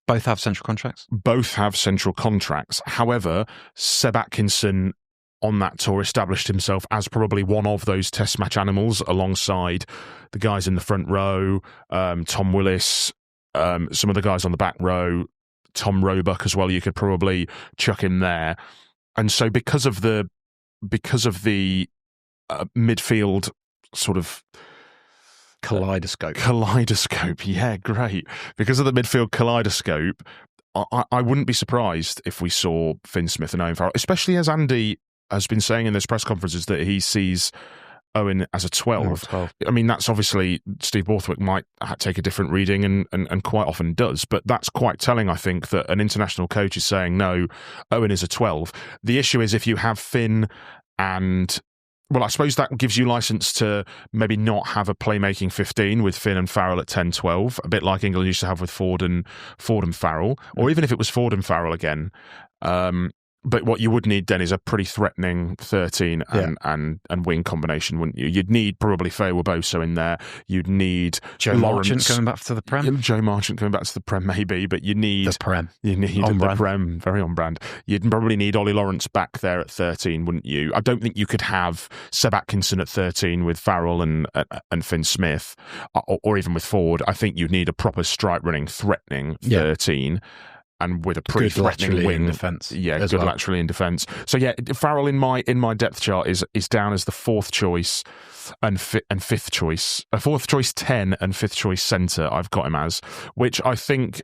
Both have central contracts? Both have central contracts. However, Seb Atkinson on that tour established himself as probably one of those test match animals alongside the guys in the front row, Tom Willis, some of the guys on the back row, Tom Roebuck as well. You could probably chuck him there. And so because of the because of the midfield sort of kaleidoscope. Yeah, great. Because of the midfield kaleidoscope, I wouldn't be surprised if we saw Finn Smith and Owen Farrell, especially as Andy has been saying in those press conferences that he sees Owen as a 12. I mean, that's obviously, Steve Borthwick might take a different reading and quite often does, but that's quite telling, I think, that an international coach is saying, no, Owen is a 12. The issue is if you have Finn and... Well, I suppose that gives you license to maybe not have a playmaking 15 with Finn and Farrell at 10-12, a bit like England used to have with Ford and Farrell, or even if it was Ford and Farrell again. But what you would need then is a pretty threatening 13 and wing combination, wouldn't you? You'd need probably Faye Boso in there. You'd need Joe Marchant coming back to the Prem. Joe Marchant coming back to the Prem, maybe, but you need the Prem. You need the Prem, very on brand. You'd probably need Ollie Lawrence back there at 13, wouldn't you? I don't think you could have Seb Atkinson at 13 with Farrell and Finn Smith, or even with Ford. I think you'd need a proper strike running, threatening 13. And with a pretty threatening wing defence, good laterally in defence. So Farrell in my depth chart is down as the fourth choice and fifth choice, a fourth choice 10 and fifth choice centre. I've got him as, which I think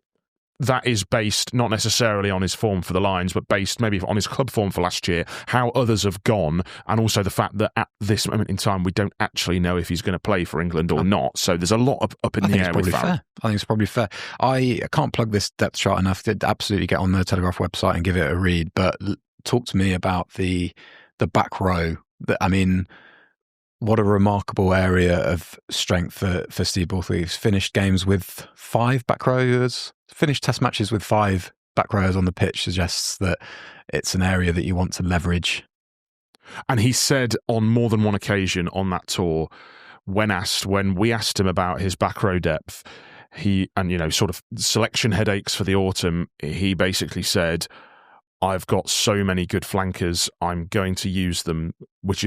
that is based not necessarily on his form for the Lions, but based maybe on his club form for last year, how others have gone, and also the fact that at this moment in time we don't actually know if he's going to play for England or not. So there's a lot up in the air with Farrell. I think it's probably fair. I can't plug this depth chart enough to absolutely get on the Telegraph website and give it a read, but talk to me about the back row. I mean, what a remarkable area of strength for Steve Borthwick. He's finished games with 5 back rowers, finished test matches with 5 back rowers on the pitch, suggests that it's an area that you want to leverage. And he said on more than one occasion on that tour, when we asked him about his back row depth, sort of selection headaches for the autumn, he basically said, I've got so many good flankers, I'm going to use them, which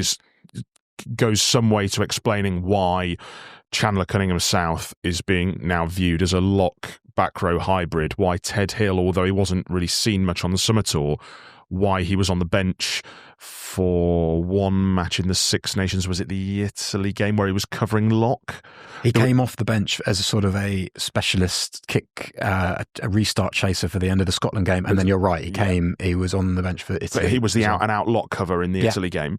goes some way to explaining why Chandler Cunningham South is being now viewed as a lock back row hybrid, why Ted Hill, although he wasn't really seen much on the summer tour, why he was on the bench for one match in the Six Nations. Was it the Italy game where he was covering lock? He came off the bench as a sort of a specialist kick, a restart chaser for the end of the Scotland game. And then you're right, he was on the bench for Italy. But he was the out-and-out lock cover in the Italy game.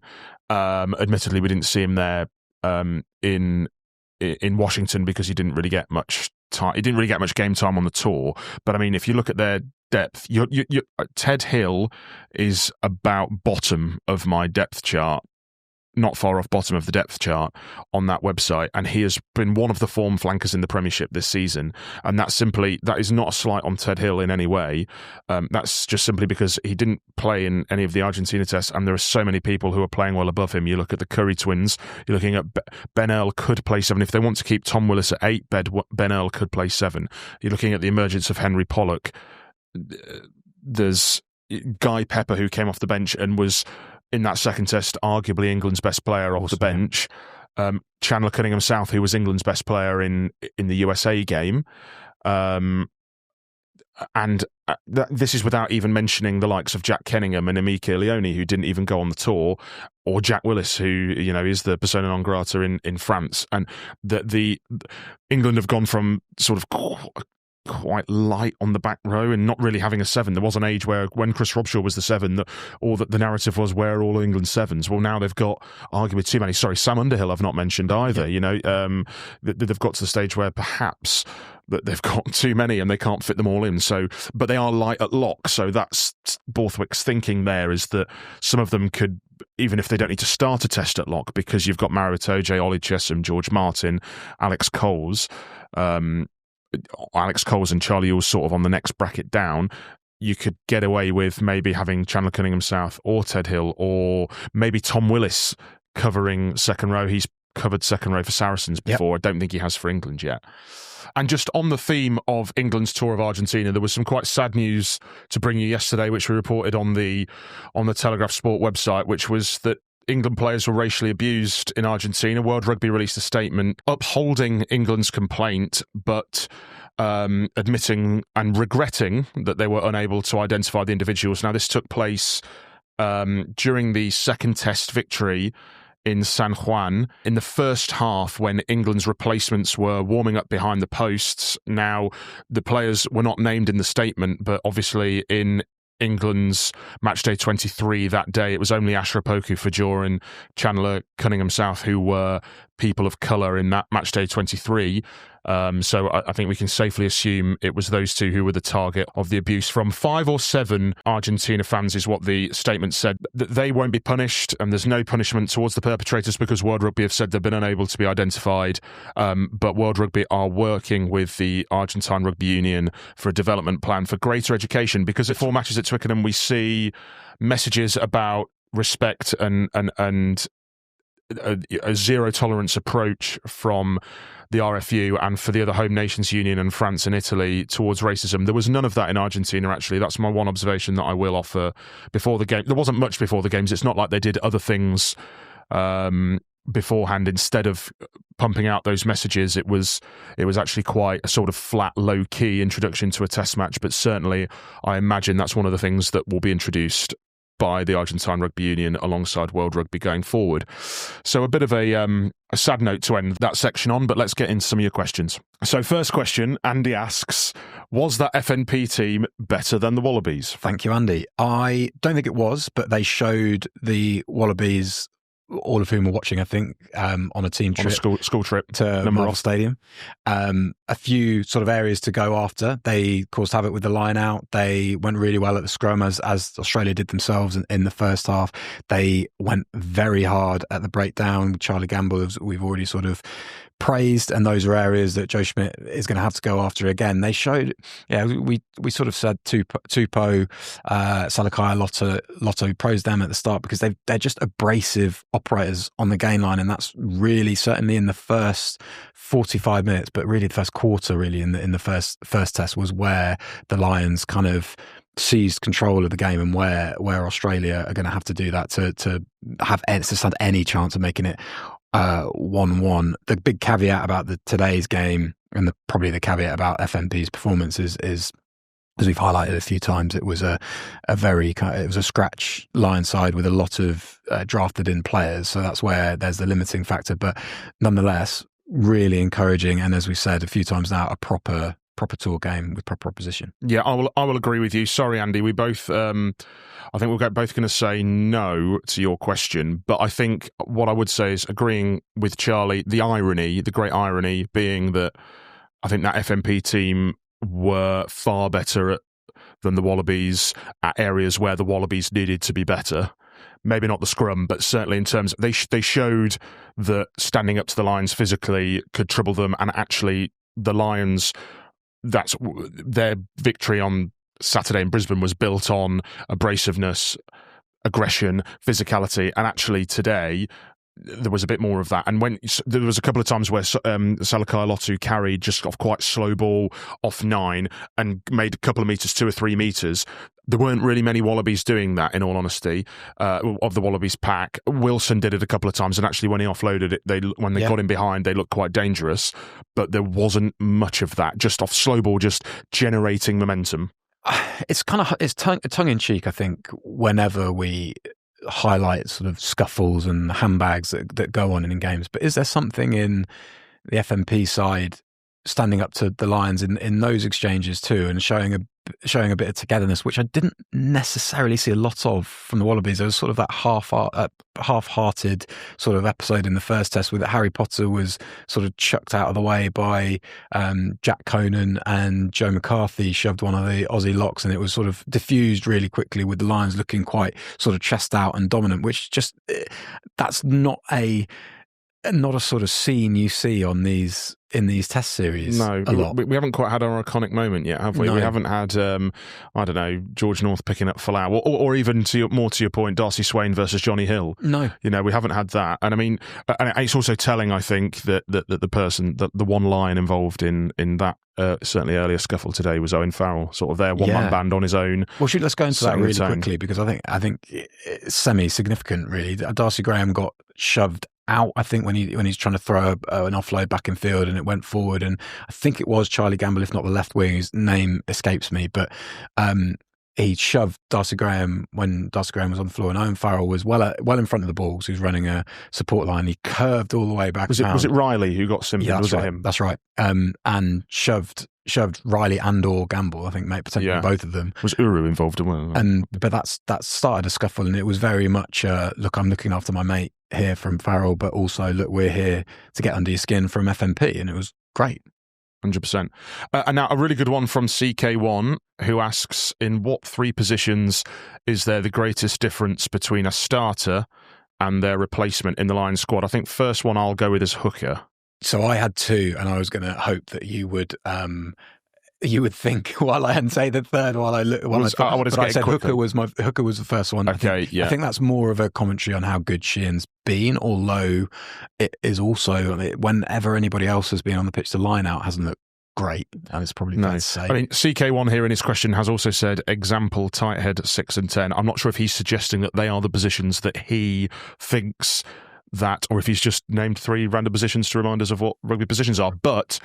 Admittedly, we didn't see him there in Washington because he didn't really get much time. He didn't really get much game time on the tour. But I mean, if you look at their depth, Ted Hill is about bottom of my depth chart, not far off bottom of the depth chart on that website, and he has been one of the form flankers in the Premiership this season. And that is not a slight on Ted Hill in any way. That's just simply because he didn't play in any of the Argentina tests, and there are so many people who are playing well above him. You look at the Curry twins, you're looking at Ben Earl could play 7. If they want to keep Tom Willis at 8, Ben Earl could play 7. You're looking at the emergence of Henry Pollock. There's Guy Pepper, who came off the bench and was, in that second test, arguably England's best player off the bench. Chandler Cunningham South, who was England's best player in the USA game. This is without even mentioning the likes of Jack Kenningham and Emeka Leone, who didn't even go on the tour, or Jack Willis, who is the persona non grata in France. And the England have gone from sort of quite light on the back row and not really having a 7. There was an age where when Chris Robshaw was the 7, the narrative was where are all England's 7s. Well, now they've got arguably too many. Sorry, Sam Underhill I've not mentioned either. They've got to the stage where perhaps that they've got too many and they can't fit them all in. So, but they are light at lock. So that's Borthwick's thinking there, is that some of them could, even if they don't need to start a test at lock, because you've got Maro Itoje, Ollie Chesham, George Martin, Alex Coles, and Charlie Ewell's sort of on the next bracket down, you could get away with maybe having Chandler Cunningham South or Ted Hill, or maybe Tom Willis covering second row. He's covered second row for Saracens before. Yep. I don't think he has for England yet. And just on the theme of England's tour of Argentina, there was some quite sad news to bring you yesterday, which we reported on the Telegraph Sport website, which was that England players were racially abused in Argentina. World Rugby released a statement upholding England's complaint, but admitting and regretting that they were unable to identify the individuals. Now, this took place during the second Test victory in San Juan in the first half when England's replacements were warming up behind the posts. Now, the players were not named in the statement, but obviously in England's matchday 23 that day, it was only Ashra Poku Fajor and Chandler Cunningham South who were people of colour in that matchday 23. So I think we can safely assume it was those two who were the target of the abuse. From 5 or 7 Argentina fans is what the statement said. They won't be punished, and there's no punishment towards the perpetrators because World Rugby have said they've been unable to be identified. But World Rugby are working with the Argentine Rugby Union for a development plan for greater education, because at 4 matches at Twickenham we see messages about respect and a zero tolerance approach from the RFU and for the other home nations union and France and Italy towards racism. There was none of that in Argentina, actually. That's my one observation that I will offer before the game. There wasn't much before the games. It's not like they did other things beforehand. Instead of pumping out those messages, it was actually quite a sort of flat, low-key introduction to a test match. But certainly, I imagine that's one of the things that will be introduced by the Argentine Rugby Union alongside World Rugby going forward. So a bit of a sad note to end that section on, but let's get into some of your questions. So first question, Andy asks, was that FNP team better than the Wallabies? Thank you, Andy. I don't think it was, but they showed the Wallabies, all of whom were watching, I think, on a team trip. On a school trip to Marvel Stadium. A few sort of areas to go after. They caused havoc with the line out. They went really well at the scrum, as Australia did themselves in the first half. They went very hard at the breakdown. Charlie Gamble, as we've already sort of praised, and those are areas that Joe Schmidt is going to have to go after again. They showed, we sort of said Tupou, Salakai, Lotto praised them at the start because they're just abrasive operators on the gain line, and that's really certainly in the first 45 minutes, but really the first quarter, really in the first test was where the Lions kind of seized control of the game, and where Australia are going to have to do that to stand any chance of making it 1-1. The big caveat about today's game, and probably the caveat about FNP's performance is as we've highlighted a few times, it was a scratch Lion side with a lot of drafted in players, so that's where there's the limiting factor. But nonetheless, really encouraging, and as we said a few times now, a proper tour game with proper opposition. Yeah, I will agree with you. Sorry, Andy. We both, I think we're both going to say no to your question. But I think what I would say is agreeing with Charlie. The great irony being that I think that FNP team were far better than the Wallabies at areas where the Wallabies needed to be better. Maybe not the scrum, but certainly in terms of they showed that standing up to the Lions physically could trouble them, and actually the Lions, that's their victory on Saturday in Brisbane was built on abrasiveness, aggression, physicality, and actually today there was a bit more of that. And when there was a couple of times where Salakai Lotu carried just off quite slow ball off 9 and made a couple of meters, 2 or 3 meters. There weren't really many Wallabies doing that, in all honesty, of the Wallabies pack. Wilson did it a couple of times, and actually when he offloaded it, when they got him behind, they looked quite dangerous. But there wasn't much of that, just off slow ball, just generating momentum. It's tongue in cheek, I think, whenever we highlight sort of scuffles and handbags that go on in games. But is there something in the FNP side standing up to the Lions in those exchanges too, and showing a bit of togetherness, which I didn't necessarily see a lot of from the Wallabies? There was sort of that half-hearted sort of episode in the first test where Harry Potter was sort of chucked out of the way by Jack Conan, and Joe McCarthy shoved one of the Aussie locks, and it was sort of diffused really quickly with the Lions looking quite sort of chest out and dominant, which just, that's not a sort of scene you see in these test series. No, we haven't quite had our iconic moment yet, have we? No. We haven't had, I don't know, George North picking up Folau, or even more to your point, Darcy Swain versus Johnny Hill. No, we haven't had that. And I mean, and it's also telling, I think, that the one Lion involved in that certainly earlier scuffle today was Owen Farrell, sort of their one-man band on his own. Well, let's go into that really quickly, because I think it's semi-significant, really. Darcy Graham got shoved out, I think, when he's trying to throw an offload back in field, and it went forward, and I think it was Charlie Gamble, if not the left wing, whose name escapes me, but he shoved Darcy Graham when Darcy Graham was on the floor, and Owen Farrell was well in front of the ball. So he was running a support line. He curved all the way back. Was it Riley who got Simpson? Yeah, was right. it him? That's right. And shoved Riley and or Gamble. I think potentially both of them. Was Uru involved as well? But that started a scuffle, and it was very much look, I'm looking after my mate here from Farrell, but also look, we're here to get under your skin from FMP, and it was great. 100%. And now a really good one from CK1, who asks, in what 3 positions is there the greatest difference between a starter and their replacement in the Lions squad? I think first one I'll go with is hooker. So I had 2, and I was going to hope that you would think while I hadn't say the third while I said hooker was the first one. Okay, I think that's more of a commentary on how good Sheehan's been, although it is also, whenever anybody else has been on the pitch, the line out hasn't looked great, and it's probably fair to say. I mean, CK1 here in his question has also said example tight head 6 and 10. I'm not sure if he's suggesting that they are the positions that he thinks that, or if he's just named 3 random positions to remind us of what rugby positions are. But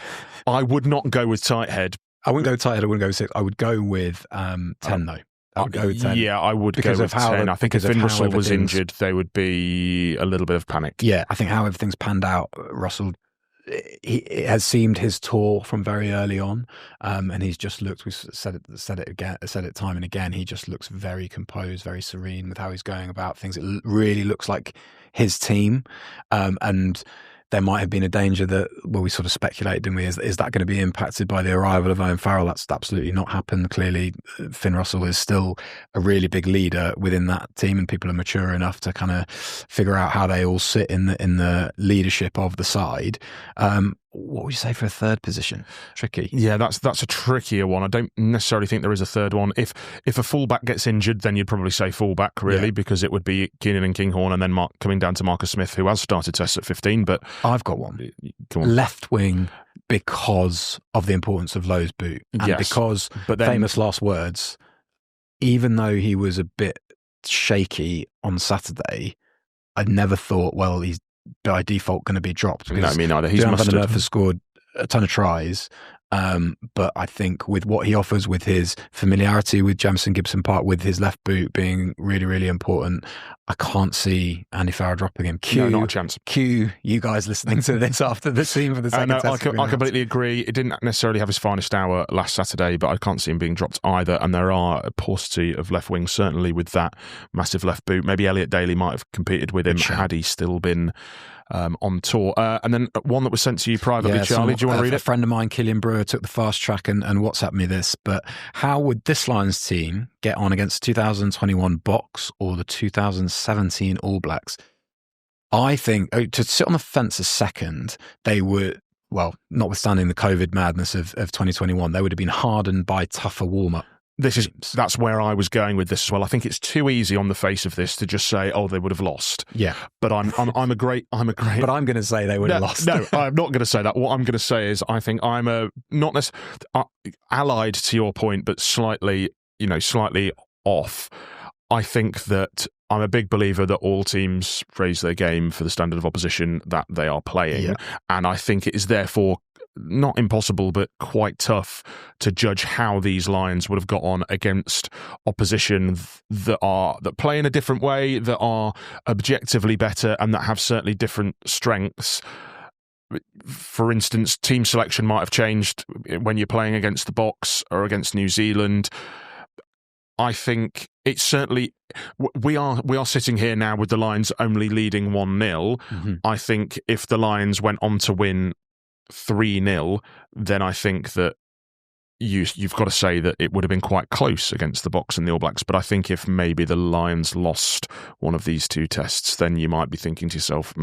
I would not go with tight head. I wouldn't go tight head. I wouldn't go with 6. I would go with 10 though. I would go with 10. Yeah, I would go with 10. I think if Finn Russell was injured, there would be a little bit of panic. Yeah, I think how everything's panned out, Russell, it has seemed his tour from very early on, and he's just looked. We've said it time and again. He just looks very composed, very serene with how he's going about things. It really looks like his team, and there might have been a danger that, well, we sort of speculated, didn't we? Is that going to be impacted by the arrival of Owen Farrell? That's absolutely not happened. Clearly, Finn Russell is still a really big leader within that team, and people are mature enough to kind of figure out how they all sit in the leadership of the side. What would you say for a third position? Tricky. Yeah, that's a trickier one. I don't necessarily think there is a third one. If a fullback gets injured, then you'd probably say fullback, really, because it would be Keenan and Kinghorn, and then coming down to Marcus Smith, who has started tests at 15. But I've got one. Come on. Left wing, because of the importance of Lowe's boot, and because famous last words. Even though he was a bit shaky on Saturday, I never thought, well, he's by default going to be dropped. No, me neither. He's Van der Merwe has scored a ton of tries, but I think with what he offers, with his familiarity with Jamison Gibson Park, with his left boot being really, really important, I can't see Andy Farrell dropping him. No, not a chance. Cue you guys listening to this after the scene for the second test. I completely agree. It didn't necessarily have his finest hour last Saturday, but I can't see him being dropped either. And there are a paucity of left wing, certainly with that massive left boot. Maybe Elliot Daly might have competed with him had he still been on tour. And then one that was sent to you privately, Charlie, do you want to read it? A friend of mine, Killian Brewer, took the fast track and WhatsApped me this. But how would this Lions team get on against 2021 Box or the 2017 All Blacks? I think, to sit on the fence a second, they would, well, notwithstanding the COVID madness of 2021, they would have been hardened by tougher warm-up. That's where I was going with this as well. I think it's too easy on the face of this to just say, "Oh, they would have lost." Yeah, but I'm a great. But I'm going to say they would have lost. No, I'm not going to say that. What I'm going to say is, I think I'm not necessarily allied to your point, but slightly off. I think that I'm a big believer that all teams raise their game for the standard of opposition that they are playing, and I think it is therefore not impossible, but quite tough to judge how these Lions would have got on against opposition that play in a different way, that are objectively better, and that have certainly different strengths. For instance, team selection might have changed when you're playing against the Box or against New Zealand. I think it's certainly, we are sitting here now with the Lions only leading 1-0. Mm-hmm. I think if the Lions went on to win 3-0, then I think that you've got to say that it would have been quite close against the Box and the All Blacks. But I think if maybe the Lions lost one of these two tests, then you might be thinking to yourself,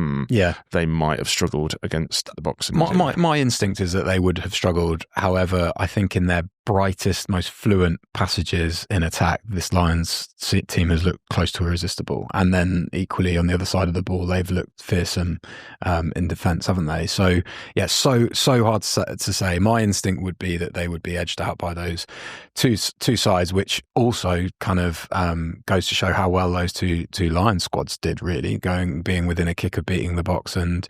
they might have struggled against the Box. My instinct is that they would have struggled. However, I think in their brightest, most fluent passages in attack, this Lions team has looked close to irresistible. And then equally on the other side of the ball, they've looked fearsome in defence, haven't they? So yeah, so hard to say. My instinct would be that they would be edged out by those two sides, which also kind of goes to show how well those two Lions squads did, really, being within a kick of beating the Box and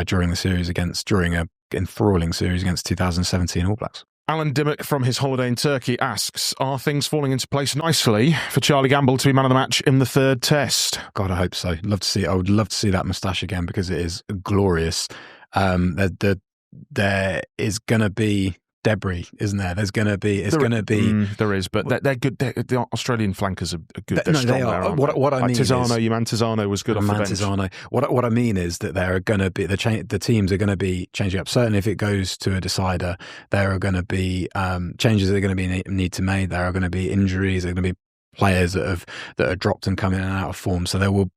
during a enthralling series against 2017 All Blacks. Alan Dimmock from his holiday in Turkey asks, are things falling into place nicely for Charlie Gamble to be man of the match in the third test? God, I hope so. I would love to see that moustache again because it is glorious. There is going to be debris, isn't there? There is, but they're good. The Australian flankers are good. They're strong. They are. What I mean Mantizano was good off the bench. What I mean is that there are going to be the teams are going to be changing up. Certainly, if it goes to a decider, there are going to be changes that are going to be need to made. There are going to be injuries. There are going to be players that are dropped and coming in and out of form. So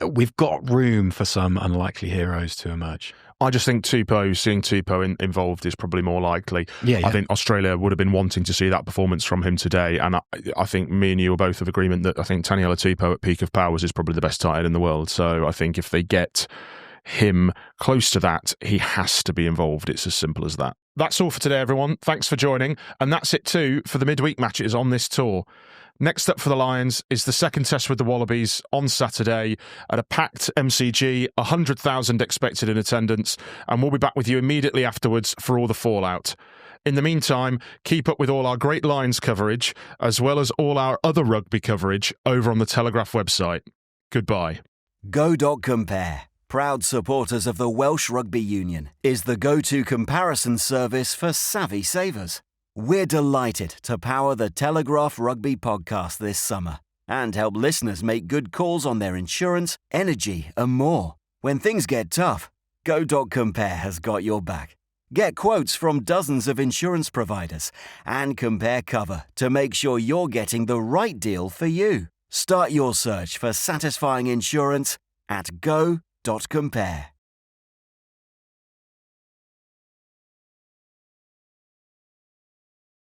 we've got room for some unlikely heroes to emerge. I just think seeing Tupou involved is probably more likely. Yeah. I think Australia would have been wanting to see that performance from him today, and I think me and you are both of agreement that I think Taniela Tupou at peak of powers is probably the best tight end in the world. So I think if they get him close to that, he has to be involved. It's as simple as that. That's all for today, everyone. Thanks for joining, and that's it too for the midweek matches on this tour. Next up for the Lions is the second test with the Wallabies on Saturday at a packed MCG, 100,000 expected in attendance, and we'll be back with you immediately afterwards for all the fallout. In the meantime, keep up with all our great Lions coverage, as well as all our other rugby coverage over on the Telegraph website. Goodbye. Go.compare, proud supporters of the Welsh Rugby Union, is the go-to comparison service for savvy savers. We're delighted to power the Telegraph Rugby Podcast this summer and help listeners make good calls on their insurance, energy, and more. When things get tough, Go.compare has got your back. Get quotes from dozens of insurance providers and compare cover to make sure you're getting the right deal for you. Start your search for satisfying insurance at Go.compare.